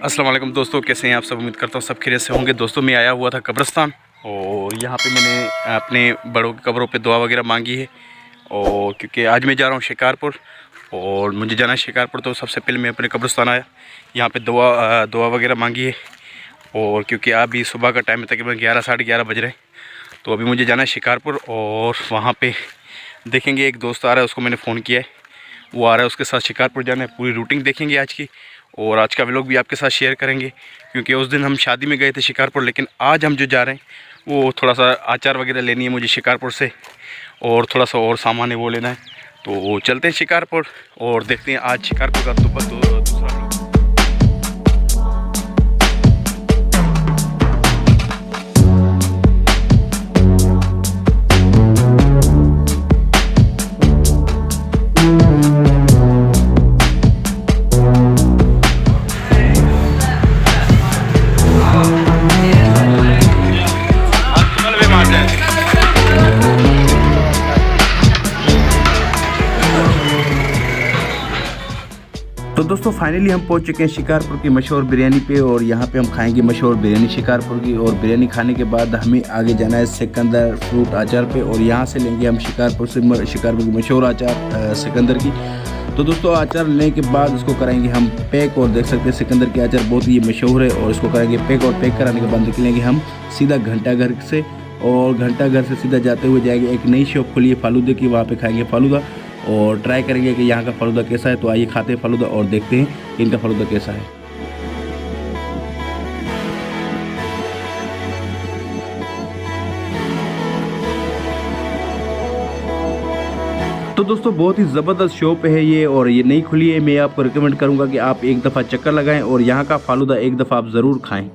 अस्सलाम वालेकुम दोस्तों, कैसे हैं आप सब। उम्मीद करता हूँ सब खैरियत से होंगे। दोस्तों मैं आया हुआ था कब्रिस्तान और यहाँ पे मैंने अपने बड़ों की कब्रों पे दुआ वगैरह मांगी है। और क्योंकि आज मैं जा रहा हूँ शिकारपुर और मुझे जाना है शिकारपुर, तो सबसे पहले मैं अपने कब्रिस्तान आया, यहाँ पे दुआ वगैरह मांगी है। और क्योंकि अभी सुबह का टाइम है, तकरीबन 11 साढ़े 11 बज रहे हैं, तो अभी मुझे जाना है शिकारपुर और वहाँ पर देखेंगे। एक दोस्त आ रहा है, उसको मैंने फ़ोन किया है, वो आ रहा है, उसके साथ शिकारपुर जाना है। पूरी रूटिंग देखेंगे आज की और आज का व्लॉग भी आपके साथ शेयर करेंगे, क्योंकि उस दिन हम शादी में गए थे शिकारपुर, लेकिन आज हम जो जा रहे हैं वो थोड़ा सा आचार वगैरह लेनी है मुझे शिकारपुर से, और थोड़ा सा और सामान है वो लेना है। तो चलते हैं शिकारपुर और देखते हैं आज शिकारपुर का दूसरा। तो दोस्तों फाइनली हम पहुंच चुके हैं शिकारपुर की मशहूर बिरयानी पे और यहाँ पे हम खाएंगे मशहूर बिरयानी शिकारपुर की। और बिरयानी खाने के बाद हमें आगे जाना है सिकंदर फ्रूट अचार पे और यहाँ से लेंगे हम शिकारपुर की मशहूर अचार सिकंदर की। तो दोस्तों अचार लेने के बाद इसको कराएंगे हम पैक और देख सकते हैं सिकंदर की अचार बहुत ही मशहूर है। और इसको कराएंगे पैक और पैक कराने के बाद निकलेंगे हम सीधा घंटाघर से, और घंटाघर से सीधा जाते हुए जाएंगे एक नई शॉप खुली है फालूदे की, वहाँ पे खाएंगे फालूदा और ट्राई करेंगे कि यहाँ का फालूदा कैसा है। तो आइए खाते हैं फालूदा और देखते हैं कि इनका फालूदा कैसा है। तो दोस्तों बहुत ही ज़बरदस्त शॉप है ये और ये नई खुली है। मैं आपको रिकमेंड करूँगा कि आप एक दफ़ा चक्कर लगाएं और यहाँ का फालूदा एक दफ़ा आप ज़रूर खाएं।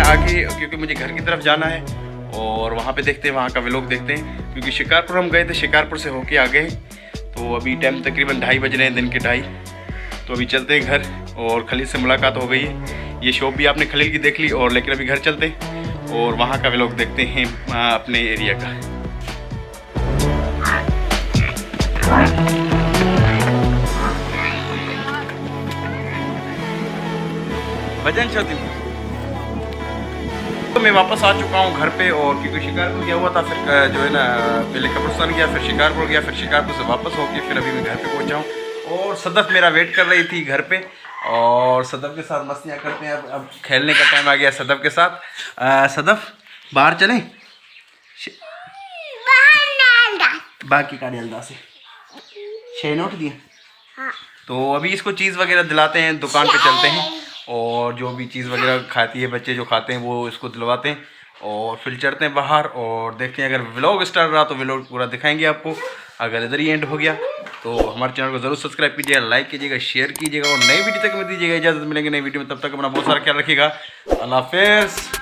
आगे क्योंकि मुझे घर की तरफ जाना है और वहाँ पे देखते हैं, वहाँ का व्लॉग देखते हैं। क्योंकि शिकारपुर हम गए थे, शिकारपुर से होके आ गए, तो अभी टाइम तकरीबन 2:30 बज रहे हैं, दिन के 2:30। तो अभी चलते हैं घर और खलील से मुलाकात हो गई है। ये शॉप भी आपने खलील की देख ली और लेकिन अभी घर चलते हैं और वहाँ का व्लॉग देखते हैं अपने एरिया का। भजन शौकीन तो मैं वापस आ चुका हूँ घर पे। और क्योंकि शिकारपुर गया हुआ था, फिर जो है ना पहले कब्रिस्तान गया, फिर शिकारपुर गया, फिर शिकारपुर से वापस होके फिर अभी मैं घर पे पहुँचा हूँ। और सदफ मेरा वेट कर रही थी घर पे और सदफ के साथ मस्तियाँ करते हैं। अब खेलने का टाइम आ गया सदफ के साथ। सदफ बाहर चलें, बाकी का डालदा से छः नोट दिए। तो अभी इसको चीज़ वगैरह दिलाते हैं, दुकान पे चलते हैं और जो भी चीज़ वगैरह खाती है बच्चे जो खाते हैं वो इसको दिलवाते हैं और फिर चढ़ते हैं बाहर और देखते हैं। अगर व्लॉग स्टार्ट रहा तो व्लॉग पूरा दिखाएंगे आपको। अगर इधर ही एंड हो गया तो हमारे चैनल को ज़रूर सब्सक्राइब कीजिएगा, लाइक कीजिएगा, शेयर कीजिएगा और नई वीडियो तक में दीजिएगा इजाज़त। मिलेंगे नई वीडियो में, तब तक अपना बहुत सारा ख्याल रखिएगा। अल्लाह हाफ़िज़।